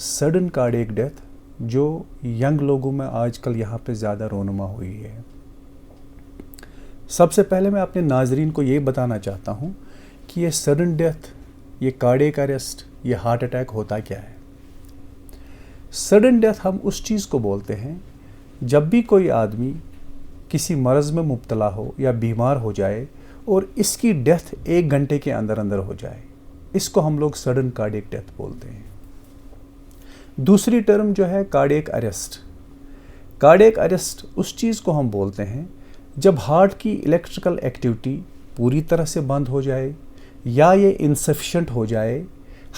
Sudden cardiac death जो young लोगों में आजकल यहाँ पे ज़्यादा रोनुमा हुई है। सबसे पहले मैं अपने नाजरीन को ये बताना चाहता हूँ कि ये सडन डेथ, ये कार्डियक अरेस्ट, ये हार्ट अटैक होता क्या है। सडन डेथ हम उस चीज़ को बोलते हैं जब भी कोई आदमी किसी मर्ज़ में मुब्तला हो या बीमार हो जाए और इसकी डेथ 1 घंटे के अंदर अंदर हो जाए, इसको हम लोग सडन कार्डियक डेथ बोलते हैं। दूसरी टर्म जो है कार्डियक अरेस्ट। कार्डियक अरेस्ट उस चीज़ को हम बोलते हैं जब हार्ट की इलेक्ट्रिकल एक्टिविटी पूरी तरह से बंद हो जाए या ये इनसफिशेंट हो जाए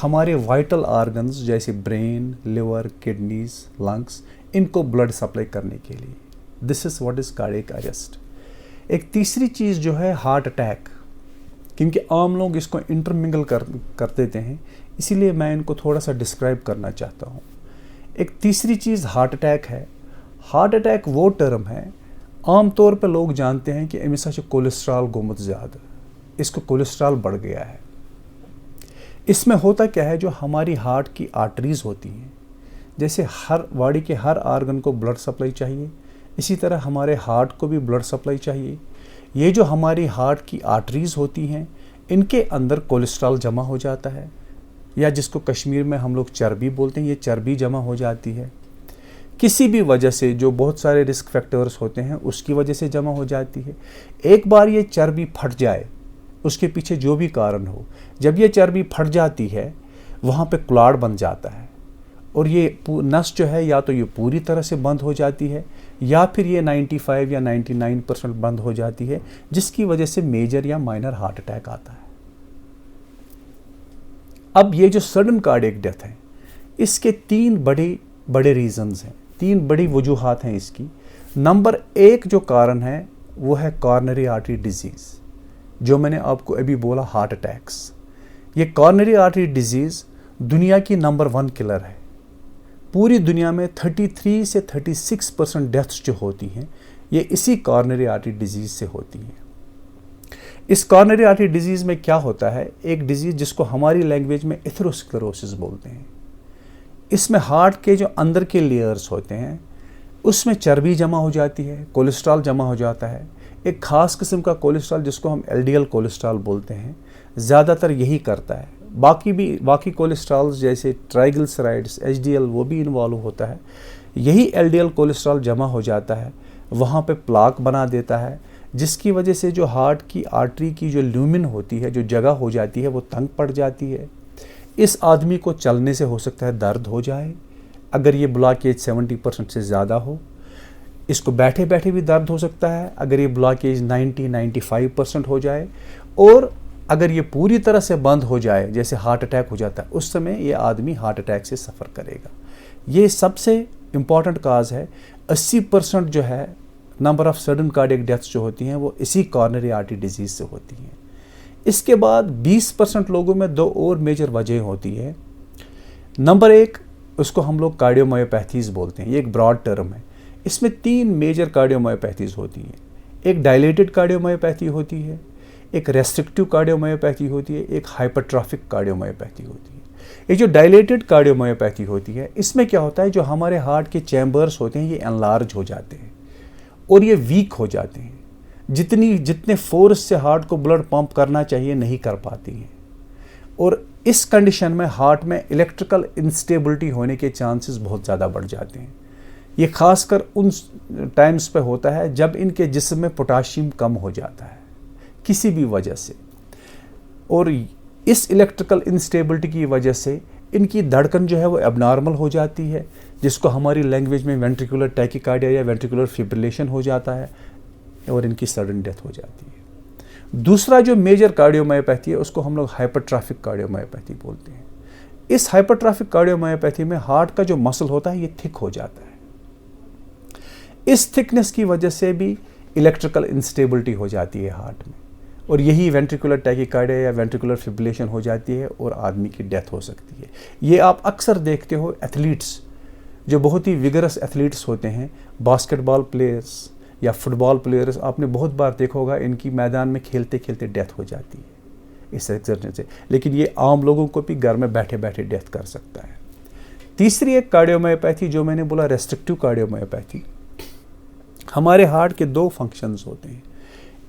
हमारे वाइटल ऑर्गन्स जैसे ब्रेन, लिवर, किडनीज, लंग्स, इनको ब्लड सप्लाई करने के लिए। This is what is cardiac arrest. एक तीसरी चीज़ जो है हार्ट अटैक, क्योंकि आम लोग इसको इंटरमिंगल कर देते हैं, इसीलिए मैं इनको थोड़ा सा डिस्क्राइब करना चाहता हूँ। एक तीसरी चीज़ हार्ट अटैक है। हार्ट अटैक वो टर्म है आम तौर पे लोग जानते हैं कि अमिस कोलेस्ट्रॉल गोमुत ज़्यादा, इसको कोलेस्ट्रॉल बढ़ गया है। इसमें होता क्या है, जो हमारी हार्ट की आर्टरीज़ होती हैं, जैसे हर बॉडी के हर आर्गन को ब्लड सप्लाई चाहिए, इसी तरह हमारे हार्ट को भी ब्लड सप्लाई चाहिए। ये जो हमारी हार्ट की आर्टरीज़ होती हैं, इनके अंदर कोलेस्ट्रॉल जमा हो जाता है, या जिसको कश्मीर में हम लोग चर्बी बोलते हैं, ये चर्बी जमा हो जाती है। किसी भी वजह से, जो बहुत सारे रिस्क फैक्टर्स होते हैं उसकी वजह से जमा हो जाती है। एक बार ये चर्बी फट जाए, उसके पीछे जो भी कारण हो, जब ये चर्बी फट जाती है वहाँ पे क्लॉट बन जाता है और ये नस जो है या तो ये पूरी तरह से बंद हो जाती है या फिर ये 95 या 99% बंद हो जाती है, जिसकी वजह से मेजर या माइनर हार्ट अटैक आता है। अब ये जो सडन कार्डियक डेथ है, इसके 3 बड़े रीजंस हैं, 3 बड़ी वजूहात हैं इसकी। नंबर 1 जो कारण है वो है कॉर्नरी आर्टरी डिजीज़, जो मैंने आपको अभी बोला हार्ट अटैक्स। ये कॉर्नरी आर्टरी डिजीज़ दुनिया की नंबर 1 किलर है। पूरी दुनिया में 33 से 36% डेथ्स जो होती हैं ये इसी कॉर्नरी आर्टरी डिजीज़ से होती हैं। इस कॉर्नरी आर्टरी डिजीज़ में क्या होता है, एक डिजीज़ जिसको हमारी लैंग्वेज में एथेरोस्क्लेरोसिस बोलते हैं। इसमें हार्ट के जो अंदर के लेयर्स होते हैं उसमें चर्बी जमा हो जाती है, कोलेस्ट्रॉल जमा हो जाता है। एक ख़ास किस्म का कोलेस्ट्रॉल जिसको हम एलडीएल कोलेस्ट्रॉल बोलते हैं, ज़्यादातर यही करता है। बाकी कोलेस्ट्रॉल्स जैसे ट्राइग्लिसराइड्स, एचडीएल, वो भी इन्वॉल्व होता है। यही एलडीएल कोलेस्ट्रॉल जमा हो जाता है, वहाँ पे प्लाक बना देता है, जिसकी वजह से जो हार्ट की आर्टरी की जो ल्यूमिन होती है, जो जगह हो जाती है, वो तंग पड़ जाती है। इस आदमी को चलने से हो सकता है दर्द हो जाए, अगर ये ब्लॉकेज 70% से ज़्यादा हो। इसको बैठे बैठे भी दर्द हो सकता है अगर ये ब्लॉकेज 90-95% हो जाए। और अगर ये पूरी तरह से बंद हो जाए, जैसे हार्ट अटैक हो जाता है, उस समय ये आदमी हार्ट अटैक से सफ़र करेगा। ये सबसे इम्पॉर्टेंट काज है। 80% जो है number of sudden cardiac deaths जो होती हैं वो इसी कॉर्नरी आर्टरी डिजीज़ से होती हैं। इसके बाद 20% लोगों में 2 और मेजर वजह होती है। नंबर 1, उसको हम लोग कार्डियोमायोपैथीज़ बोलते हैं। ये एक ब्रॉड टर्म है। इसमें 3 मेजर कार्डियोमायोपैथीज़ होती हैं। एक डायलेटेड कार्डियोमायोपैथी होती है, एक रेस्ट्रिक्टिव कार्डियोमायोपैथी होती है, एक हाइपरट्रॉफिक कार्डियोमायोपैथी होती है। ये जो डायलेटेड कार्डियोमायोपैथी होती है, इसमें क्या होता है, जो हमारे हार्ट के चैम्बर्स होते हैं ये एनलार्ज हो जाते हैं और ये वीक हो जाते हैं। जितने फोर्स से हार्ट को ब्लड पंप करना चाहिए नहीं कर पाती हैं, और इस कंडीशन में हार्ट में इलेक्ट्रिकल इंस्टेबिलिटी होने के चांसेस बहुत ज़्यादा बढ़ जाते हैं। ये खासकर उन टाइम्स पे होता है जब इनके जिस्म में पोटाशियम कम हो जाता है किसी भी वजह से, और इस इलेक्ट्रिकल इंस्टेबिलिटी की वजह से इनकी धड़कन जो है वो एबनॉर्मल हो जाती है, जिसको हमारी लैंग्वेज में वेंट्रिकुलर टैकीकार्डिया या वेंट्रिकुलर फिब्रिलेशन हो जाता है, और इनकी सडन डेथ हो जाती है। दूसरा जो मेजर कार्डियोमायोपैथी है उसको हम लोग हाइपरट्रॉफिक कार्डियोमायोपैथी बोलते हैं। इस हाइपरट्रॉफिक कार्डियोमायोपैथी में हार्ट का जो मसल होता है ये थिक हो जाता है। इस थिकनेस की वजह से भी इलेक्ट्रिकल इंस्टेबिलिटी हो जाती है हार्ट में, और यही वेंट्रिकुलर टैकीकार्डिया या वेंट्रिकुलर फिब्रिलेशन हो जाती है और आदमी की डेथ हो सकती है। ये आप अक्सर देखते हो एथलीट्स, जो बहुत ही विगरस एथलीट्स होते हैं, बास्केटबॉल प्लेयर्स या फुटबॉल प्लेयर्स, आपने बहुत बार देखा होगा इनकी मैदान में खेलते खेलते डेथ हो जाती है इस एक्सीडेंट से। लेकिन ये आम लोगों को भी घर में बैठे बैठे डेथ कर सकता है। तीसरी एक कार्डियोमायोपैथी जो मैंने बोला रेस्ट्रिक्टिव कार्डियोमायोपैथी, हमारे हार्ट के दो फंक्शंस होते हैं।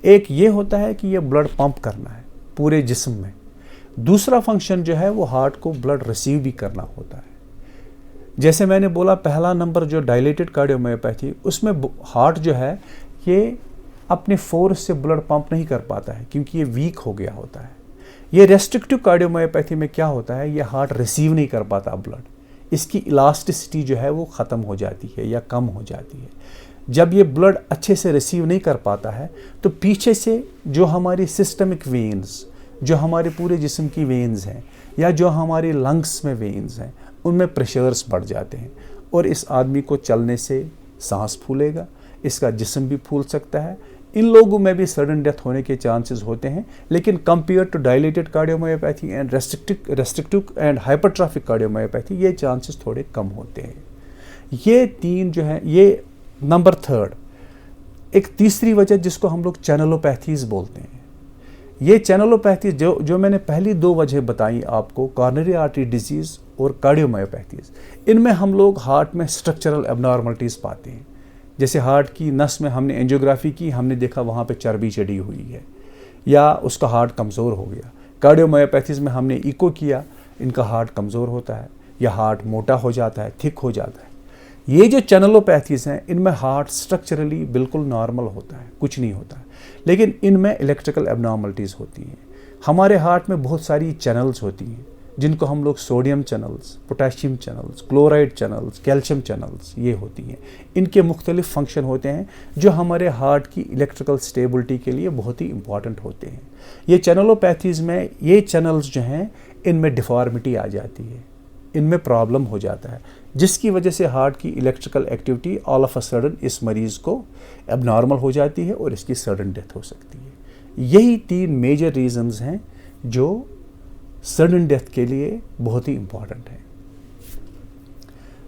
एक ये होता है कि ये ब्लड पंप करना है पूरे जिस्म में, दूसरा फंक्शन जो है वो हार्ट को ब्लड रिसीव भी करना होता है। जैसे मैंने बोला पहला नंबर जो डायलेटेड कार्डियोमायोपैथी, उसमें हार्ट जो है ये अपने फोर्स से ब्लड पंप नहीं कर पाता है क्योंकि ये वीक हो गया होता है। ये रेस्ट्रिक्टिव कार्डियोमायोपैथी में क्या होता है, ये हार्ट रिसीव नहीं कर पाता ब्लड, इसकी इलास्टिसिटी जो है वो ख़त्म हो जाती है या कम हो जाती है। जब ये ब्लड अच्छे से रिसीव नहीं कर पाता है तो पीछे से जो हमारी सिस्टमिक वेन्स, जो हमारे पूरे जिस्म की वेन्स हैं या जो हमारे लंग्स में वेन्स हैं, उनमें प्रेशर्स बढ़ जाते हैं और इस आदमी को चलने से सांस फूलेगा, इसका जिस्म भी फूल सकता है। इन लोगों में भी सडन डेथ होने के चांसेस होते हैं, लेकिन compare to dilated cardiomyopathy and restrictive and hypertrophic cardiomyopathy ये चांसेस थोड़े कम होते हैं। ये तीन जो है, ये नंबर थर्ड। एक तीसरी वजह जिसको हम लोग चैनलोपैथीज बोलते हैं, ये चैनलोपैथी जो मैंने पहली दो वजह बताई आपको, कॉर्नरी आर्टरी डिजीज और कार्डियोमायोपैथीज, इनमें हम लोग हार्ट में स्ट्रक्चरल एबनॉर्मलिटीज पाते हैं। जैसे हार्ट की नस में हमने एंजियोग्राफी की, हमने देखा वहाँ पे चर्बी चढ़ी हुई है या उसका हार्ट कमज़ोर हो गया। कार्डियोमायोपैथीज में हमने इको किया, इनका हार्ट कमज़ोर होता है या हार्ट मोटा हो जाता है, थिक हो जाता है। ये जो चैनलोपैथीज हैं इनमें हार्ट स्ट्रक्चरली बिल्कुल नॉर्मल होता है, कुछ नहीं होता है, लेकिन इनमें इलेक्ट्रिकल एबनॉर्मलिटीज़ होती हैं। हमारे हार्ट में बहुत सारी चैनल्स होती हैं जिनको हम लोग sodium channels, potassium channels, chloride channels, calcium channels ये होती हैं। इनके मुख्तलिफ फंक्शन होते हैं जो हमारे हार्ट की इलेक्ट्रिकल स्टेबिलिटी के लिए बहुत ही इंपॉर्टेंट होते हैं। ये चैनलोपैथीज में ये चैनल्स जो हैं इनमें डिफॉर्मिटी आ जाती है, इनमें प्रॉब्लम हो जाता है, जिसकी वजह से हार्ट की electrical activity all of a sudden इस मरीज़ को एबनॉर्मल हो जाती है और इसकी सडन डेथ हो सकती है। यही तीन मेजर रीजंस हैं जो सडन डेथ के लिए बहुत ही इंपॉर्टेंट है।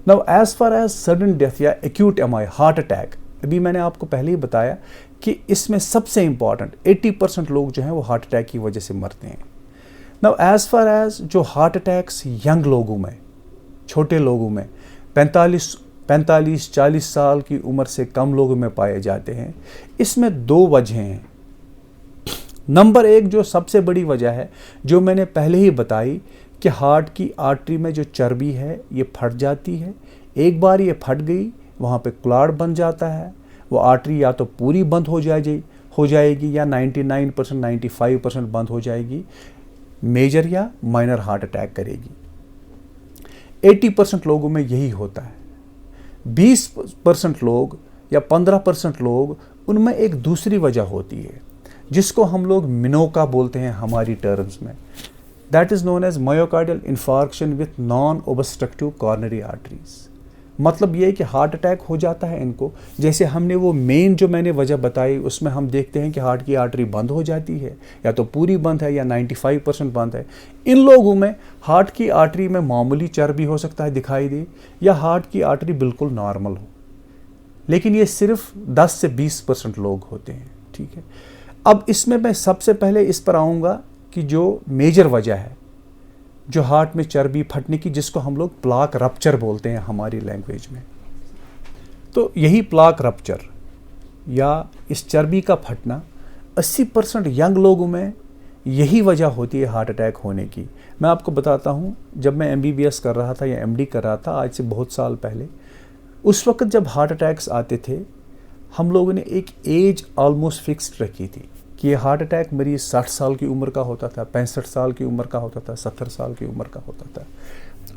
Now as far as sudden death या एक्यूट एमआई हार्ट अटैक, अभी मैंने आपको पहले ही बताया कि इसमें सबसे इंपॉर्टेंट 80% लोग जो हैं वो हार्ट अटैक की वजह से मरते हैं। नाउ एज फार एज जो हार्ट अटैक्स यंग लोगों में, छोटे लोगों में 45-40 साल की उम्र से कम लोगों में पाए जाते हैं, इसमें दो वजह हैं। नंबर एक जो सबसे बड़ी वजह है जो मैंने पहले ही बताई कि हार्ट की आर्टरी में जो चर्बी है ये फट जाती है। एक बार ये फट गई, वहाँ पे क्लॉट बन जाता है, वो आर्टरी या तो पूरी बंद हो जाएगी या 99% 95% बंद हो जाएगी, मेजर या माइनर हार्ट अटैक करेगी। 80% लोगों में यही होता है। 20% लोग या 15% लोग, उनमें एक दूसरी वजह होती है जिसको हम लोग मिनोका बोलते हैं हमारी टर्म्स में। That is known as myocardial infarction with non obstructive coronary arteries. मतलब ये कि हार्ट अटैक हो जाता है इनको, जैसे हमने वो मेन जो मैंने वजह बताई उसमें हम देखते हैं कि हार्ट की आर्टरी बंद हो जाती है, या तो पूरी बंद है या 95% बंद है। इन लोगों में हार्ट की आर्टरी में मामूली चर्बी हो सकता है दिखाई दे, या हार्ट की आर्टरी बिल्कुल नॉर्मल हो, लेकिन ये सिर्फ 10 से 20% लोग होते हैं। ठीक है, अब इसमें मैं सबसे पहले इस पर आऊँगा कि जो मेजर वजह है जो हार्ट में चर्बी फटने की, जिसको हम लोग प्लाक रप्चर बोलते हैं हमारी लैंग्वेज में। तो यही प्लाक रप्चर या इस चर्बी का फटना 80% यंग लोगों में यही वजह होती है हार्ट अटैक होने की। मैं आपको बताता हूँ, जब मैं MBBS कर रहा था या MD कर रहा था आज से बहुत साल पहले, उस वक्त जब हार्ट अटैक्स आते थे हम लोगों ने एक एज ऑलमोस्ट फिक्स्ड रखी थी कि ये हार्ट अटैक मरीज 60 साल की उम्र का होता था, 65 साल की उम्र का होता था, 70 साल की उम्र का होता था।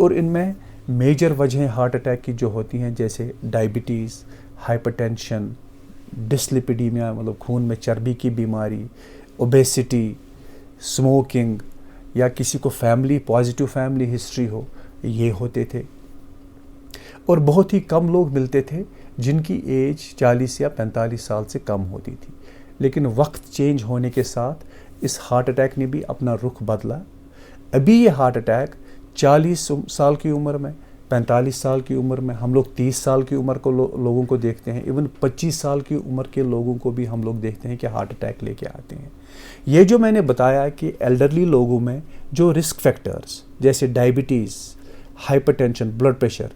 और इनमें मेजर वजहें हार्ट अटैक की जो होती हैं जैसे डायबिटीज़, हाइपरटेंशन, डिस्लिपिडीमिया मतलब खून में चर्बी की बीमारी, ओबेसिटी, स्मोकिंग, या किसी को पॉजिटिव फैमिली हिस्ट्री हो, ये होते थे। और बहुत ही कम लोग मिलते थे जिनकी एज 40 या 45 साल से कम होती थी। लेकिन वक्त चेंज होने के साथ इस हार्ट अटैक ने भी अपना रुख बदला। अभी ये हार्ट अटैक 40 साल की उम्र में, 45 साल की उम्र में, हम लोग 30 साल की उम्र को लोगों को देखते हैं, इवन 25 साल की उम्र के लोगों को भी हम लोग देखते हैं कि हार्ट अटैक लेके आते हैं। ये जो मैंने बताया कि एल्डरली लोगों में जो रिस्क फैक्टर्स जैसे डायबिटीज़, हाइपरटेंशन, ब्लड प्रेशर,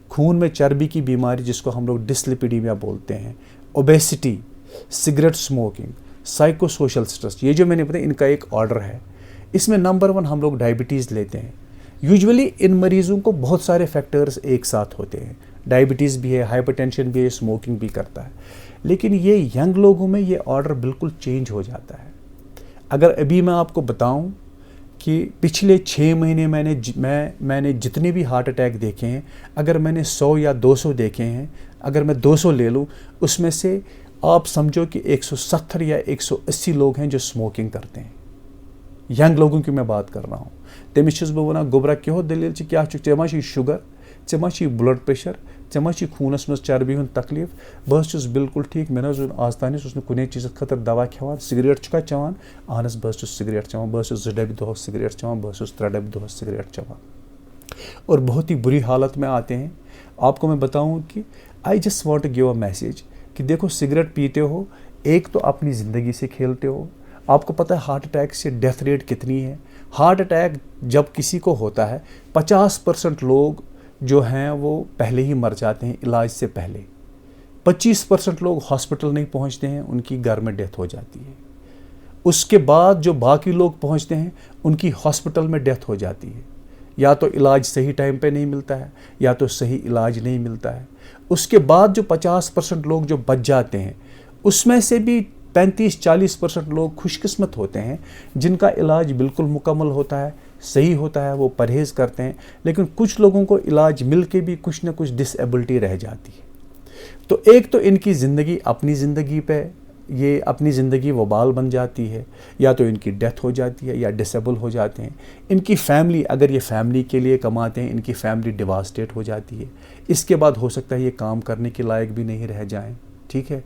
खून में चर्बी की बीमारी जिसको हम लोग डिस्लिपिडीमिया बोलते हैं, obesity, cigarette smoking, psycho social stress, ये जो मैंने बताया इनका एक ऑर्डर है। इसमें नंबर 1 हम लोग डायबिटीज़ लेते हैं। यूजुअली इन मरीज़ों को बहुत सारे फैक्टर्स एक साथ होते हैं, डायबिटीज़ भी है, हाइपरटेंशन भी है, स्मोकिंग भी करता है, लेकिन ये यंग लोगों में ये ऑर्डर बिल्कुल चेंज हो जाता है। अगर अभी मैं आपको बताऊं कि पिछले 6 महीने मैंने जितने भी हार्ट अटैक देखे हैं, अगर मैंने 100 या 200 देखे हैं, अगर मैं 200 ले लूँ, उसमें से आप समझो कि 170 या 180 लोग हैं जो स्मोकिंग करते हैं। यंग लोगों की मैं बात कर रहा हूँ। तमिस छुस बह वनान गोबरा क्यों दलील क्या चे मा शुगर, चे मा ब्लड प्रेशर, चे मा खूनस मज चर्बी हुंद तकलीफ, बस बिल्कुल ठीक। मे आज तान कुने चीज़ खतर दवा खेवान। सिगरेट क्या चवान? अहनस बस सिगरेट चवान, बस 2 डब्बे दोहस सिगरेट चवान, बस 3 डब्बे दोहस सिगरेट चवान, और बहुत ही बुरी हालत में आते हैं। आपको मैं बताऊं कि I just want to give a message कि देखो, सिगरेट पीते हो, एक तो अपनी ज़िंदगी से खेलते हो। आपको पता है हार्ट अटैक से डेथ रेट कितनी है? हार्ट अटैक जब किसी को होता है 50% लोग जो हैं वो पहले ही मर जाते हैं इलाज से पहले। 25% लोग हॉस्पिटल नहीं पहुंचते हैं, उनकी घर में डेथ हो जाती है। उसके बाद जो बाकी लोग पहुंचते हैं उनकी हॉस्पिटल में डेथ हो जाती है। या तो इलाज सही टाइम पे नहीं मिलता है, या तो सही इलाज नहीं मिलता है। उसके बाद जो 50% लोग जो बच जाते हैं, उसमें से भी 35-40% लोग खुशकिस्मत होते हैं जिनका इलाज बिल्कुल मुकम्मल होता है, सही होता है, वो परहेज़ करते हैं। लेकिन कुछ लोगों को इलाज मिल के भी कुछ ना कुछ डिसेबिलिटी रह जाती है। तो एक तो इनकी ज़िंदगी अपनी ज़िंदगी पे ये अपनी ज़िंदगी वबाल बन जाती है, या तो इनकी डेथ हो जाती है या डिसेबल हो जाते हैं। इनकी फैमिली, अगर ये फैमिली के लिए कमाते हैं, इनकी फैमिली डिवास्टेट हो जाती है। इसके बाद हो सकता है ये काम करने के लायक भी नहीं रह जाएं। ठीक है,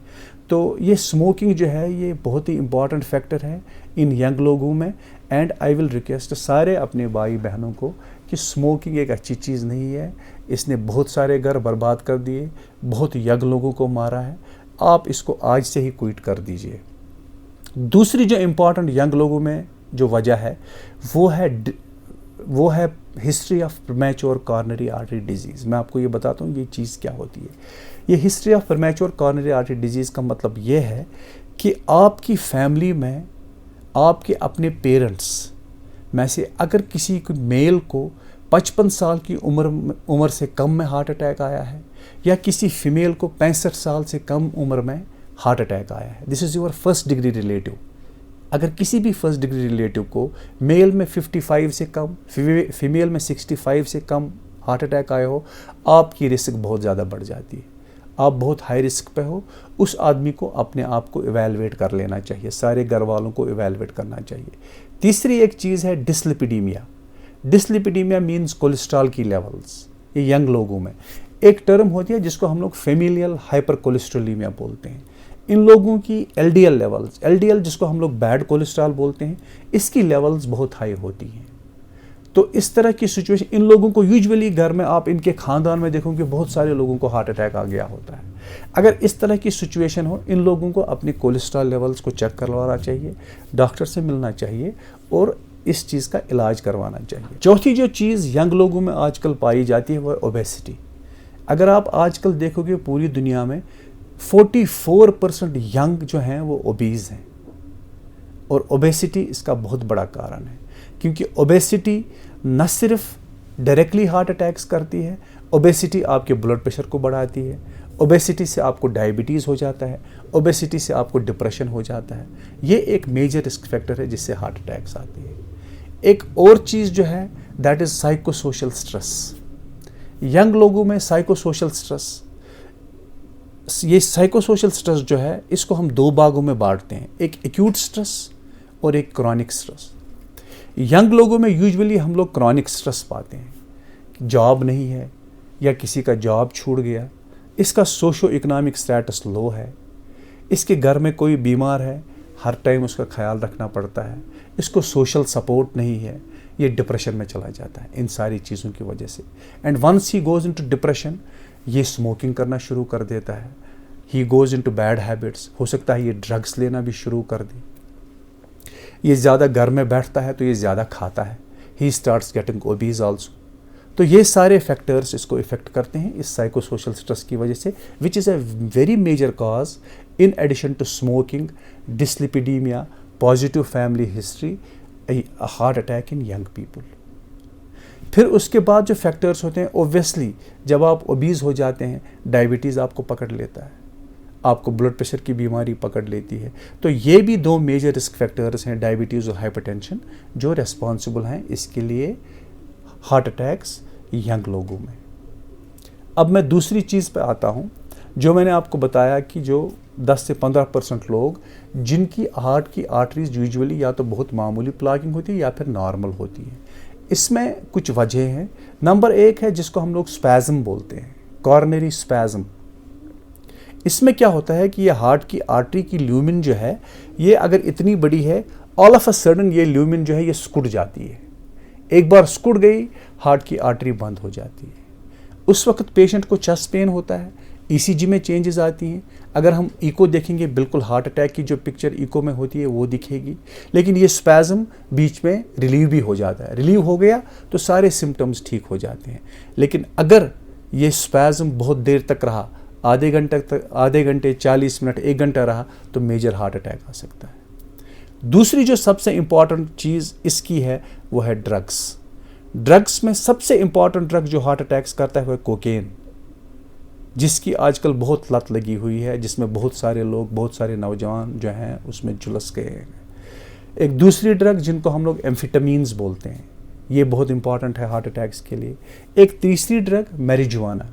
तो ये स्मोकिंग जो है ये बहुत ही इम्पॉर्टेंट फैक्टर है इन यंग लोगों में। एंड आई विल रिक्वेस्ट सारे अपने भाई बहनों को कि स्मोकिंग एक अच्छी चीज़ नहीं है। इसने बहुत सारे घर बर्बाद कर दिए, बहुत यंग लोगों को मारा है। आप इसको आज से ही क्विट कर दीजिए। दूसरी जो इम्पॉर्टेंट यंग लोगों में जो वजह है वो है history of premature coronary artery disease. मैं आपको ये बताता हूँ ये चीज़ क्या होती है। ये history of premature coronary artery disease का मतलब ये है कि आपकी फैमिली में आपके अपने पेरेंट्स में से अगर किसी को मेल को 55 साल की उम्र से कम में हार्ट अटैक आया है, या किसी फीमेल को 65 साल से कम उम्र में हार्ट अटैक आया है, this is your first degree relative. अगर किसी भी फर्स्ट डिग्री रिलेटिव को मेल में 55 से कम, फीमेल में 65 से कम हार्ट अटैक आया हो, आपकी रिस्क बहुत ज़्यादा बढ़ जाती है। आप बहुत हाई रिस्क पे हो। उस आदमी को अपने आप को इवैल्यूएट कर लेना चाहिए, सारे घर वालों को इवैल्यूएट करना चाहिए। तीसरी एक चीज़ है डिस्लिपिडीमिया। डिस्लिपिडीमिया मीन्स कोलेस्ट्रॉल की लेवल्स। ये यंग लोगों में एक टर्म होती है जिसको हम लोग फेमिलियल हाइपर कोलेस्ट्रोलीमिया बोलते हैं। इन लोगों की एलडीएल लेवल्स, एलडीएल जिसको हम लोग बैड कोलेस्ट्रॉल बोलते हैं, इसकी लेवल्स बहुत हाई होती हैं। तो इस तरह की सिचुएशन इन लोगों को यूजुअली घर में आप इनके खानदान में देखोगे बहुत सारे लोगों को हार्ट अटैक आ गया होता है। अगर इस तरह की सिचुएशन हो, इन लोगों को अपनी कोलेस्ट्रॉल लेवल्स को चेक करवाना चाहिए, डॉक्टर से मिलना चाहिए और इस चीज़ का इलाज करवाना चाहिए। चौथी जो चीज़ यंग लोगों में आजकल पाई जाती है वो है ओबेसिटी। अगर आप आजकल देखोगे पूरी दुनिया में 44% यंग जो हैं वो ओबीज़ हैं, और ओबेसिटी इसका बहुत बड़ा कारण है। क्योंकि ओबेसिटी न सिर्फ डायरेक्टली हार्ट अटैक्स करती है, ओबेसिटी आपके ब्लड प्रेशर को बढ़ाती है, ओबेसिटी से आपको डायबिटीज़ हो जाता है, ओबेसिटी से आपको डिप्रेशन हो जाता है। ये एक मेजर रिस्क फैक्टर है जिससे हार्ट अटैक्स आती है। एक और चीज़ जो है that is psycho social stress. Young लोगों में साइको सोशल स्ट्रेस, ये साइको सोशल स्ट्रेस जो है इसको हम 2 भागों में बांटते हैं, एक एक्यूट स्ट्रेस और एक क्रॉनिक स्ट्रेस। यंग लोगों में यूजुअली हम लोग क्रॉनिक स्ट्रेस पाते हैं, जॉब नहीं है या किसी का जॉब छूट गया, इसका सोशो इकोनॉमिक स्टेटस लो है, इसके घर में कोई बीमार है, हर टाइम उसका ख्याल रखना पड़ता है, इसको सोशल सपोर्ट नहीं है, ये डिप्रेशन में चला जाता है इन सारी चीज़ों की वजह से। And once he goes into depression, ये स्मोकिंग करना शुरू कर देता है, he goes into bad habits, हो सकता है ये ड्रग्स लेना भी शुरू कर दे। ये ज़्यादा घर में बैठता है तो ये ज़्यादा खाता है, he starts getting obese also. तो ये सारे फैक्टर्स इसको इफ़ेक्ट करते हैं इस साइकोसोशल स्ट्रेस की वजह से, which is a very major cause in addition to smoking, dyslipidaemia, positive family history, heart attack in young people. फिर उसके बाद जो फैक्टर्स होते हैं, ओब्वियसली जब आप ओबीज हो जाते हैं, डायबिटीज़ आपको पकड़ लेता है, आपको ब्लड प्रेशर की बीमारी पकड़ लेती है। तो ये भी दो मेजर रिस्क फैक्टर्स हैं, डायबिटीज़ और हाइपरटेंशन, जो रेस्पॉन्सिबल हैं इसके लिए हार्ट अटैक्स यंग लोगों में। अब मैं दूसरी चीज़ पे आता हूँ, जो मैंने आपको बताया कि जो 10 से 15% लोग जिनकी हार्ट की आर्टरीज यूजुअली या तो बहुत मामूली प्लागिंग होती है या फिर नॉर्मल होती है। इसमें कुछ वजह हैं। नंबर 1 है जिसको हम लोग स्पैज़म बोलते हैं, कॉर्नरी स्पैज़म। इसमें क्या होता है कि ये हार्ट की आर्टरी की ल्यूमिन जो है, ये अगर इतनी बड़ी है, ऑल ऑफ अ सडन ये ल्यूमिन जो है ये सिकुड़ जाती है। एक बार सिकुड़ गई, हार्ट की आर्टरी बंद हो जाती है। उस वक्त पेशेंट को चेस्ट पेन होता है, ईसीजी में चेंजेस आती हैं। अगर हम इको देखेंगे, बिल्कुल हार्ट अटैक की जो पिक्चर इको में होती है वो दिखेगी। लेकिन ये स्पैज़म बीच में रिलीव भी हो जाता है। रिलीव हो गया तो सारे सिम्टम्स ठीक हो जाते हैं। लेकिन अगर ये स्पैज़म बहुत देर तक रहा, आधे घंटे 40 मिनट 1 घंटा रहा, तो मेजर हार्ट अटैक आ सकता है। दूसरी जो सबसे इम्पॉर्टेंट चीज़ इसकी है वो है ड्रग्स। ड्रग्स में सबसे इम्पॉर्टेंट ड्रग जो हार्ट अटैक्स करता है वो है कोकेन, जिसकी आजकल बहुत लत लगी हुई है, जिसमें बहुत सारे लोग, बहुत सारे नौजवान जो हैं उसमें झुलस गए हैं। एक दूसरी ड्रग जिनको हम लोग एम्फिटामीन्स बोलते हैं, ये बहुत इंपॉर्टेंट है हार्ट अटैक्स के लिए। एक तीसरी drug marijuana,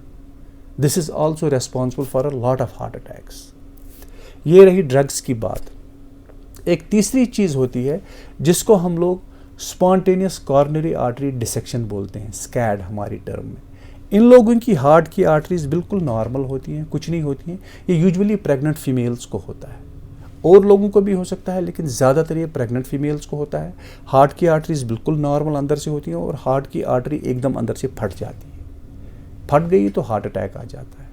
this is also responsible for a lot of heart attacks. ये रही ड्रग्स की बात। एक तीसरी चीज़ होती है जिसको हम लोग स्पॉन्टेनियस कॉर्नरी आर्टरी डिसेक्शन बोलते हैं, स्कैड हमारी टर्म में। इन लोगों की हार्ट की आर्टरीज बिल्कुल नॉर्मल होती हैं, कुछ नहीं होती हैं। ये यूजुअली प्रेग्नेंट फीमेल्स को होता है, और लोगों को भी हो सकता है, लेकिन ज़्यादातर ये प्रेग्नेंट फीमेल्स को होता है। हार्ट की आर्टरीज बिल्कुल नॉर्मल अंदर से होती हैं और हार्ट की आर्टरी एकदम अंदर से फट जाती है। फट गई तो हार्ट अटैक आ जाता है।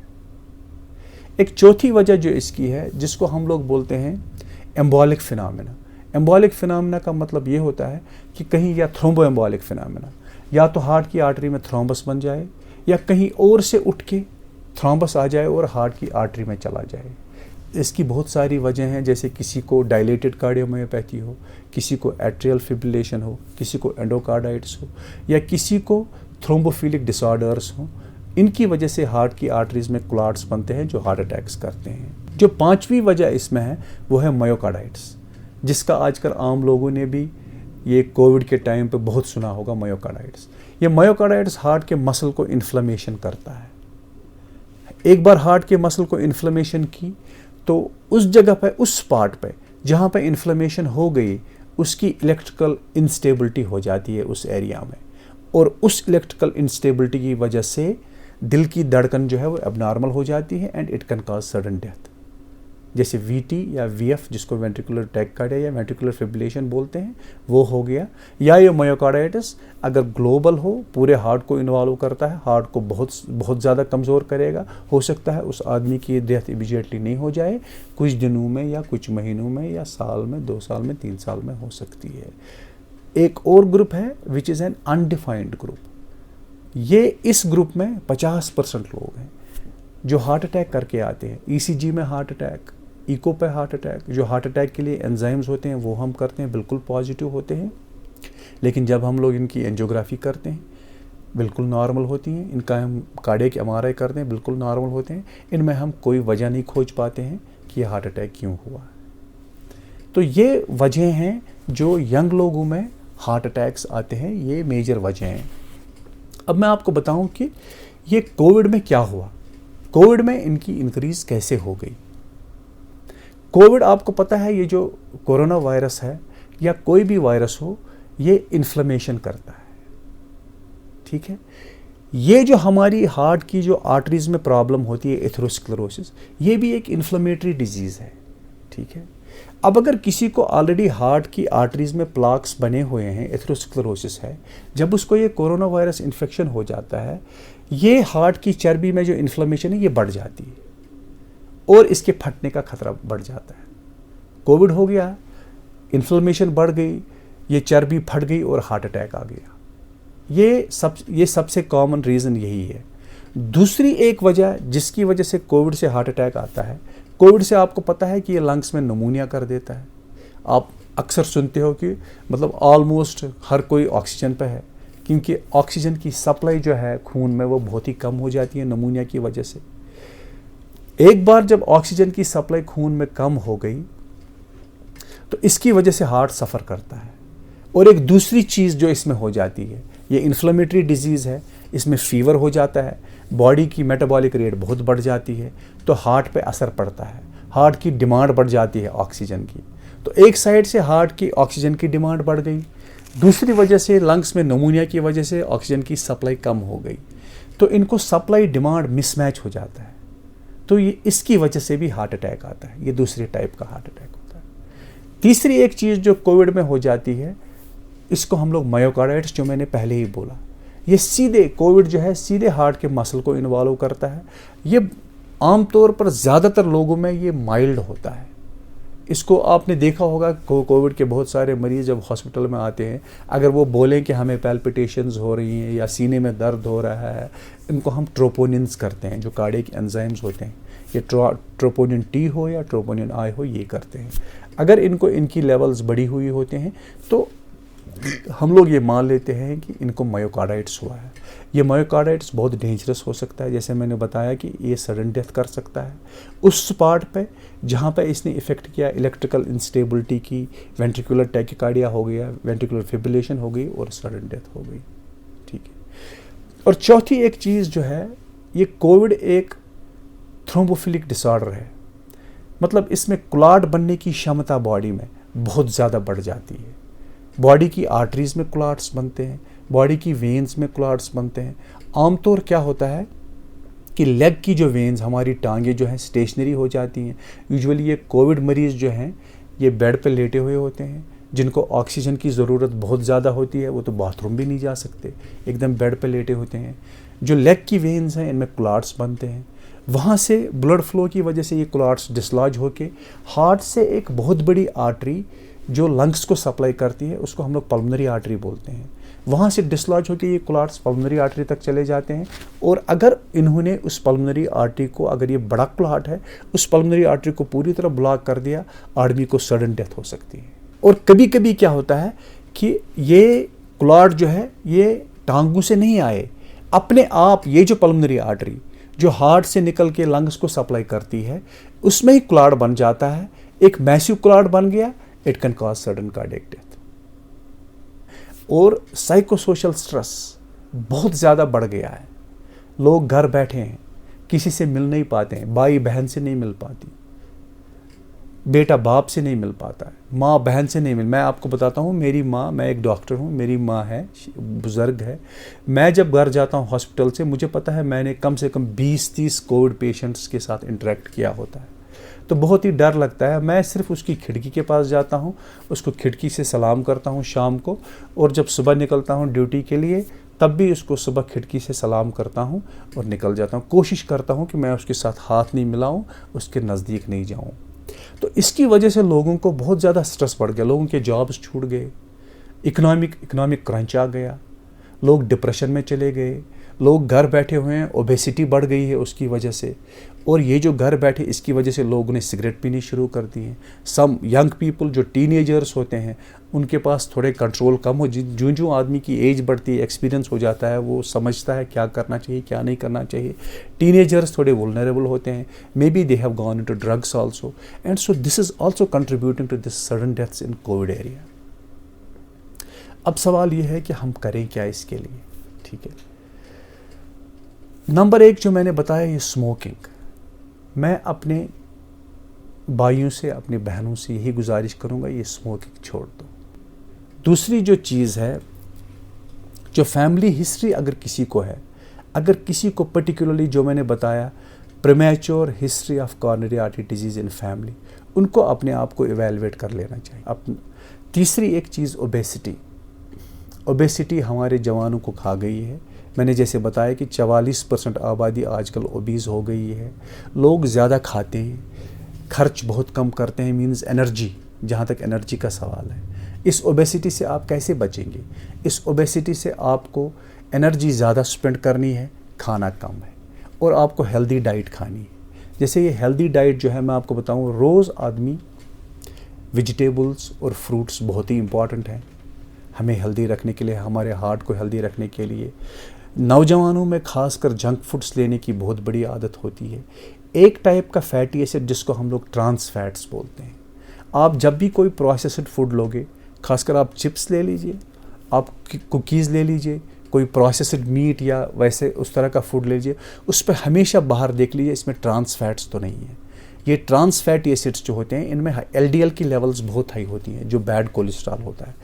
एक चौथी वजह जो इसकी है, जिसको हम लोग बोलते हैं एम्बॉलिक फिनोमेना। एम्बॉलिक फिनोमेना का मतलब ये होता है कि कहीं या थ्रोम्बो एम्बॉलिक फिनोमेना, या तो हार्ट की आर्टरी में थ्रोम्बस बन जाए या कहीं और से उठ के थ्रोम्बस आ जाए और हार्ट की आर्टरी में चला जाए। इसकी बहुत सारी वजह हैं, जैसे किसी को डायलेटेड कार्डियोमायोपैथी हो, किसी को एट्रियल फिब्रिलेशन हो, किसी को एंडोकार्डाइटिस हो, या किसी को थ्रोम्बोफिलिक डिसऑर्डर्स हो। इनकी वजह से हार्ट की आर्टरीज में क्लॉट्स बनते हैं जो हार्ट अटैक्स करते हैं। जो पांचवी वजह इसमें है वो है मायोकार्डाइटिस, जिसका आजकल आम लोगों ने भी ये कोविड के टाइम पे बहुत सुना होगा, मायोकार्डाइटिस। ये मायोकार्डाइटिस हार्ट के मसल को इन्फ्लेमेशन करता है। एक बार हार्ट के मसल को इन्फ्लेमेशन की तो उस जगह पे, उस पार्ट पे जहाँ पे इन्फ्लेमेशन हो गई, उसकी इलेक्ट्रिकल इंस्टेबिलिटी हो जाती है उस एरिया में, और उस इलेक्ट्रिकल इंस्टेबिलिटी की वजह से दिल की धड़कन जो है वो एबनॉर्मल हो जाती है and it can cause sudden death. जैसे वीटी या वीएफ, जिसको वेंट्रिकुलर टैक्कार्डिया या वेंट्रिकुलर फिब्रिलेशन बोलते हैं, वो हो गया। या ये मायोकार्डाइटिस अगर ग्लोबल हो, पूरे हार्ट को इन्वॉल्व करता है, हार्ट को बहुत ज़्यादा कमज़ोर करेगा, हो सकता है उस आदमी की डेथ इमीडिएटली नहीं हो जाए, कुछ दिनों में या कुछ महीनों में या साल में, 2 साल में, 3 साल में हो सकती है। एक और ग्रुप है which is an undefined group. ये इस ग्रुप में 50% लोग हैं जो हार्ट अटैक करके आते हैं। ईसीजी में हार्ट अटैक, इको पे हार्ट अटैक, जो हार्ट अटैक के लिए एंजाइम्स होते हैं वो हम करते हैं, बिल्कुल पॉजिटिव होते हैं। लेकिन जब हम लोग इनकी एंजियोग्राफी करते हैं बिल्कुल नॉर्मल होती हैं। इनका हम कार्डियक एमआरआई करते हैं, बिल्कुल नॉर्मल होते हैं। इनमें हम कोई वजह नहीं खोज पाते हैं कि हार्ट अटैक क्यों हुआ। तो ये वजह हैं जो यंग लोगों में हार्ट अटैक्स आते हैं, ये मेजर वजह हैं। अब मैं आपको बताऊं कि ये कोविड में क्या हुआ, कोविड में इनकी इंक्रीज कैसे हो गई। कोविड, आपको पता है, ये जो कोरोना वायरस है या कोई भी वायरस हो, ये इन्फ्लेमेशन करता है, ठीक है। ये जो हमारी हार्ट की जो आर्टरीज में प्रॉब्लम होती है, एथेरोस्क्लेरोसिस, ये भी एक इन्फ्लेमेटरी डिजीज़ है, ठीक है। अब अगर किसी को ऑलरेडी हार्ट की आर्टरीज में प्लाक्स बने हुए हैं, एथेरोस्क्लेरोसिस है, जब उसको ये कोरोना वायरस इन्फेक्शन हो जाता है, ये हार्ट की चर्बी में जो इन्फ्लेमेशन है ये बढ़ जाती है और इसके फटने का खतरा बढ़ जाता है। कोविड हो गया, इन्फ्लेमेशन बढ़ गई, ये चर्बी फट गई और हार्ट अटैक आ गया। ये सबसे कॉमन रीज़न यही है। दूसरी एक वजह जिसकी वजह से कोविड से हार्ट अटैक आता है, कोविड से आपको पता है कि ये लंग्स में नमूनिया कर देता है। आप अक्सर सुनते हो कि मतलब ऑलमोस्ट हर कोई ऑक्सीजन पे है, क्योंकि ऑक्सीजन की सप्लाई जो है खून में वो बहुत ही कम हो जाती है नमूनिया की वजह से। एक बार जब ऑक्सीजन की सप्लाई खून में कम हो गई तो इसकी वजह से हार्ट सफ़र करता है। और एक दूसरी चीज़ जो इसमें हो जाती है, ये इन्फ्लेमेटरी डिजीज़ है, इसमें फीवर हो जाता है, बॉडी की मेटाबॉलिक रेट बहुत बढ़ जाती है, तो हार्ट पे असर पड़ता है, हार्ट की डिमांड बढ़ जाती है ऑक्सीजन की। तो एक साइड से हार्ट की ऑक्सीजन की डिमांड बढ़ गई, दूसरी वजह से लंग्स में नमूनिया की वजह से ऑक्सीजन की सप्लाई कम हो गई, तो इनको सप्लाई डिमांड मिसमैच हो जाता है। तो ये इसकी वजह से भी हार्ट अटैक आता है। ये दूसरे टाइप का हार्ट अटैक होता है। तीसरी एक चीज़ जो कोविड में हो जाती है, इसको हम लोग मायोकार्डाइटिस, जो मैंने पहले ही बोला, ये सीधे कोविड जो है सीधे हार्ट के मसल को इन्वॉल्व करता है। ये आमतौर पर ज़्यादातर लोगों में ये माइल्ड होता है। इसको आपने देखा होगा, कोविड के बहुत सारे मरीज़ जब हॉस्पिटल में आते हैं, अगर वो बोलें कि हमें पैल्पिटेशंस हो रही हैं या सीने में दर्द हो रहा है, इनको हम ट्रोपोनिन्स करते हैं, जो कार्डियक एंजाइम्स होते हैं, ये ट्रोपोनिन टी हो या ट्रोपोनिन आई हो, ये करते हैं। अगर इनकी लेवल्स बढ़ी हुई होते हैं तो हम लोग ये मान लेते हैं कि इनको मायोकार्डाइटिस हुआ है। ये मायोकार्डाइटिस बहुत डेंजरस हो सकता है, जैसे मैंने बताया कि ये सडन डेथ कर सकता है। उस पार्ट पे जहाँ पे इसने इफ़ेक्ट किया, इलेक्ट्रिकल इंस्टेबिलिटी की, वेंट्रिकुलर टैकिकार्डिया हो गया, वेंट्रिकुलर फिब्रिलेशन हो गई और सडन डेथ हो गई। ठीक है। और चौथी एक चीज़ जो है, ये कोविड एक थ्रोम्बोफिलिक डिसऑर्डर है, मतलब इसमें क्लॉट बनने की क्षमता बॉडी में बहुत ज़्यादा बढ़ जाती है। बॉडी की आर्टरीज में क्लॉट्स बनते हैं, बॉडी की वेन्स में क्लॉट्स बनते हैं। आमतौर क्या होता है कि लेग की जो वेन्स, हमारी टांगें जो हैं स्टेशनरी हो जाती हैं। यूजुअली ये कोविड मरीज़ जो हैं ये बेड पे लेटे हुए होते हैं, जिनको ऑक्सीजन की ज़रूरत बहुत ज़्यादा होती है, वो तो बाथरूम भी नहीं जा सकते, एकदम बेड पे लेटे होते हैं। जो लेग की वेन्स हैं इनमें क्लॉट्स बनते हैं, वहाँ से ब्लड फ्लो की वजह से ये क्लॉट्स डिसलॉज होके हार्ट से एक बहुत बड़ी आर्टरी जो लंग्स को सप्लाई करती है, उसको हम लोग पल्मोनरी आर्टरी बोलते हैं, वहाँ से डिसलॉज होकर ये क्लॉट्स पल्मोनरी आर्टरी तक चले जाते हैं। और अगर इन्होंने उस पल्मोनरी आर्टरी को, अगर ये बड़ा क्लॉट है, उस पल्मोनरी आर्टरी को पूरी तरह ब्लॉक कर दिया, आदमी को सडन डेथ हो सकती है। और कभी कभी क्या होता है कि ये क्लॉट जो है ये टांगों से नहीं आए, अपने आप ये जो पल्मोनरी आर्टरी जो हार्ट से निकल के लंग्स को सप्लाई करती है, उसमें ही क्लॉट बन जाता है, एक मैसिव क्लॉट बन गया, it can cause sudden cardiac death. और साइकोसोशल स्ट्रेस बहुत ज़्यादा बढ़ गया है, लोग घर बैठे हैं, किसी से मिल नहीं पाते हैं, भाई बहन से नहीं मिल पाती, बेटा बाप से नहीं मिल पाता है, माँ बहन से नहीं मिल। मैं आपको बताता हूँ, मेरी माँ, मैं एक डॉक्टर हूँ, मेरी माँ है, बुज़ुर्ग है, मैं जब घर जाता हूँ हॉस्पिटल से, मुझे पता है मैंने कम से कम 20-30 कोविड पेशेंट्स के साथ इंटरेक्ट किया होता है, तो बहुत ही डर लगता है। मैं सिर्फ उसकी खिड़की के पास जाता हूँ, उसको खिड़की से सलाम करता हूँ शाम को, और जब सुबह निकलता हूँ ड्यूटी के लिए तब भी उसको सुबह खिड़की से सलाम करता हूँ और निकल जाता हूँ। कोशिश करता हूँ कि मैं उसके साथ हाथ नहीं मिलाऊँ, उसके नज़दीक नहीं जाऊँ। तो इसकी वजह से लोगों को बहुत ज़्यादा स्ट्रेस बढ़ गया, लोगों के जॉब्स छूट गए, इकोनॉमिक क्रंच आ गया, लोग डिप्रेशन में चले गए, लोग घर बैठे हुए हैं, ओबेसिटी बढ़ गई है उसकी वजह से। और ये जो घर बैठे, इसकी वजह से लोगों ने सिगरेट पीनी शुरू कर दी है। सम यंग पीपल जो टीनेजर्स होते हैं, उनके पास थोड़े कंट्रोल कम हो, जो आदमी की एज बढ़ती है, एक्सपीरियंस हो जाता है, वो समझता है क्या करना चाहिए क्या नहीं करना चाहिए। टीनेजर्स थोड़े वुल्नरेबल होते हैं, maybe they have gone into drugs also, and so this is also contributing to this sudden deaths in COVID area. अब सवाल ये है कि हम करें क्या इसके लिए। ठीक है, नंबर 1 जो मैंने बताया, ये स्मोकिंग। मैं अपने भाइयों से, अपनी बहनों से यही गुजारिश करूंगा, ये स्मोकिंग छोड़ दो। दूसरी जो चीज़ है, जो फैमिली हिस्ट्री अगर किसी को है, अगर किसी को पर्टिकुलरली जो मैंने बताया premature history of coronary artery disease in family, उनको अपने आप को इवेलुएट कर लेना चाहिए। तीसरी एक चीज़ ओबेसिटी हमारे जवानों को खा गई है। मैंने जैसे बताया कि 44% आबादी आजकल ओबीज़ हो गई है। लोग ज़्यादा खाते हैं, खर्च बहुत कम करते हैं, मीन्स एनर्जी, जहाँ तक एनर्जी का सवाल है, इस ओबेसिटी से आप कैसे बचेंगे? इस ओबेसिटी से आपको एनर्जी ज़्यादा स्पेंड करनी है, खाना कम है, और आपको हेल्दी डाइट खानी है। जैसे ये हेल्दी डाइट जो है मैं आपको बताऊं, रोज़ आदमी वेजिटेबल्स और फ्रूट्स बहुत ही इम्पॉर्टेंट हैं हमें हेल्दी रखने के लिए, हमारे हार्ट को हेल्दी रखने के लिए। नौजवानों में खासकर जंक फूड्स लेने की बहुत बड़ी आदत होती है। एक टाइप का फैटी एसिड जिसको हम लोग ट्रांस फैट्स बोलते हैं। आप जब भी कोई प्रोसेस्ड फूड लोगे, खासकर आप चिप्स ले लीजिए, आप कुकीज़ ले लीजिए, कोई प्रोसेस्ड मीट या वैसे उस तरह का फूड ले लीजिए, उस पर हमेशा बाहर देख लीजिए इसमें ट्रांस फैट्स तो नहीं है। ये ट्रांस फैटी एसिड्स जो होते हैं इनमें एलडीएल की लेवल्स बहुत हाई होती हैं, जो बैड कोलेस्ट्रॉल होता है,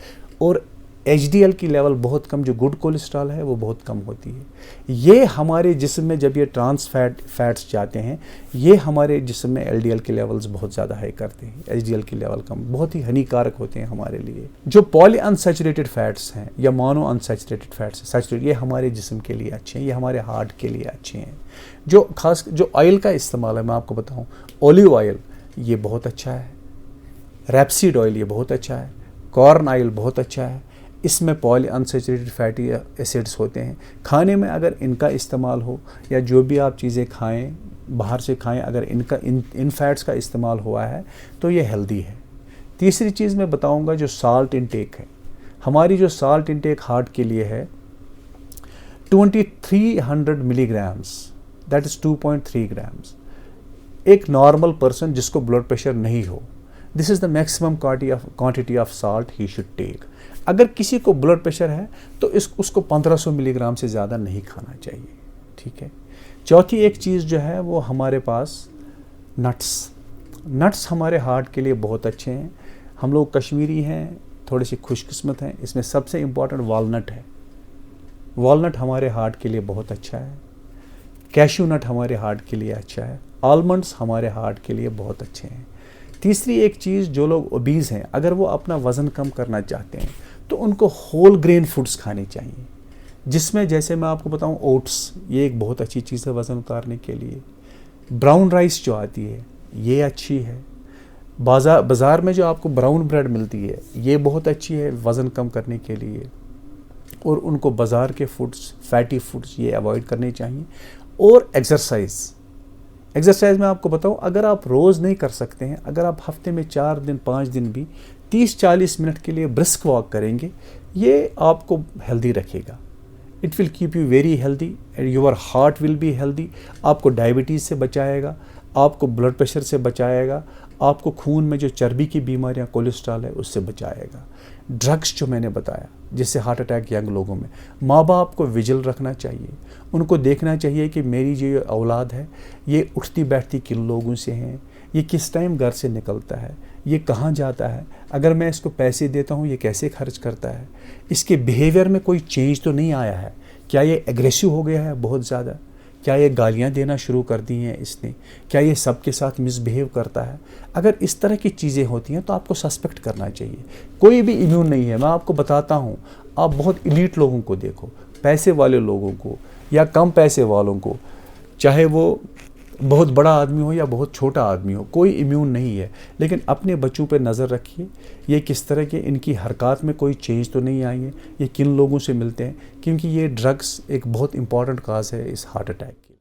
और एचडीएल की लेवल बहुत कम, जो गुड कोलेस्ट्रॉल है वो बहुत कम होती है। ये हमारे जिस्म में जब ये ट्रांस फैट्स जाते हैं, ये हमारे जिस्म में एलडीएल के लेवल्स बहुत ज़्यादा हाई करते हैं, एचडीएल की लेवल कम, बहुत ही हानिकारक होते हैं हमारे लिए। जो पॉली अनसैचुरेटेड फैट्स हैं या मोनो अनसैचुरेटेड फैट्स हैं, सैचुरेटेड, ये हमारे जिस्म के लिए अच्छे हैं, ये हमारे हार्ट के लिए अच्छे हैं। जो खास जो ऑयल का इस्तेमाल है मैं आपको बताऊँ, ऑलिव ऑयल ये बहुत अच्छा है, रैपसीड ऑयल ये बहुत अच्छा है, कॉर्न ऑयल बहुत अच्छा है। इसमें पॉली अनसैचुरेटेड फैटी एसिड्स होते हैं। खाने में अगर इनका इस्तेमाल हो या जो भी आप चीज़ें खाएं, बाहर से खाएं, अगर इन फैट्स का इस्तेमाल हुआ है तो ये हेल्दी है। तीसरी चीज़ मैं बताऊंगा जो साल्ट इंटेक है। हमारी जो साल्ट इंटेक हार्ट के लिए है 2300 मिलीग्राम्स, दैट इज़ 2.3 ग्राम्स। एक नॉर्मल पर्सन जिसको ब्लड प्रेशर नहीं हो, this is the maximum quantity of salt he should take. अगर किसी को ब्लड प्रेशर है तो उसको 1500 मिलीग्राम से ज़्यादा नहीं खाना चाहिए, ठीक है। चौथी एक चीज़ जो है वो हमारे पास नट्स हमारे हार्ट के लिए बहुत अच्छे हैं। हम लोग कश्मीरी हैं, थोड़े से खुशकिस्मत हैं, इसमें सबसे इम्पॉर्टेंट वॉलनट है। वॉलनट हमारे हार्ट के लिए बहुत अच्छा है, कैश्यू नट हमारे हार्ट के लिए अच्छा है, आलमंड्स हमारे हार्ट के लिए बहुत अच्छे हैं। तीसरी एक चीज़, जो लोग ओबीज़ हैं, अगर वो अपना वज़न कम करना चाहते हैं तो उनको होल ग्रेन फूड्स खाने चाहिए, जिसमें जैसे मैं आपको बताऊं ओट्स, ये एक बहुत अच्छी चीज़ है वज़न उतारने के लिए। ब्राउन राइस जो आती है ये अच्छी है। बाज़ार में जो आपको ब्राउन ब्रेड मिलती है ये बहुत अच्छी है वज़न कम करने के लिए। और उनको बाज़ार के फूड्स, फैटी फूड्स ये अवॉइड करने चाहिए। और एक्सरसाइज में आपको बताऊं, अगर आप रोज़ नहीं कर सकते हैं, अगर आप हफ्ते में 4 दिन 5 दिन भी 30-40 मिनट के लिए ब्रिस्क वॉक करेंगे, ये आपको हेल्दी रखेगा। It will keep you very healthy and your heart will be healthy. आपको डायबिटीज़ से बचाएगा, आपको ब्लड प्रेशर से बचाएगा, आपको खून में जो चर्बी की बीमारियां, कोलेस्ट्रॉल है उससे बचाएगा। ड्रग्स जो मैंने बताया जिससे हार्ट अटैक यंग लोगों में, माँ बाप को विजिल रखना चाहिए। उनको देखना चाहिए कि मेरी जो औलाद है ये उठती बैठती किन लोगों से हैं, ये किस टाइम घर से निकलता है, ये कहाँ जाता है, अगर मैं इसको पैसे देता हूँ ये कैसे खर्च करता है, इसके बिहेवियर में कोई चेंज तो नहीं आया है, क्या ये एग्रेसिव हो गया है बहुत ज़्यादा, क्या ये गालियाँ देना शुरू कर दी हैं इसने, क्या ये सबके साथ मिसबिहेव करता है। अगर इस तरह की चीज़ें होती हैं तो आपको सस्पेक्ट करना चाहिए। कोई भी इम्यून नहीं है, मैं आपको बताता हूँ। आप बहुत इलीट लोगों को देखो, पैसे वाले लोगों को या कम पैसे वालों को, चाहे वो बहुत बड़ा आदमी हो या बहुत छोटा आदमी हो, कोई इम्यून नहीं है। लेकिन अपने बच्चों पर नज़र रखिए, ये किस तरह के, इनकी हरकत में कोई चेंज तो नहीं आई है, ये किन लोगों से मिलते हैं, क्योंकि ये ड्रग्स एक बहुत इंपॉर्टेंट काज है इस हार्ट अटैक की।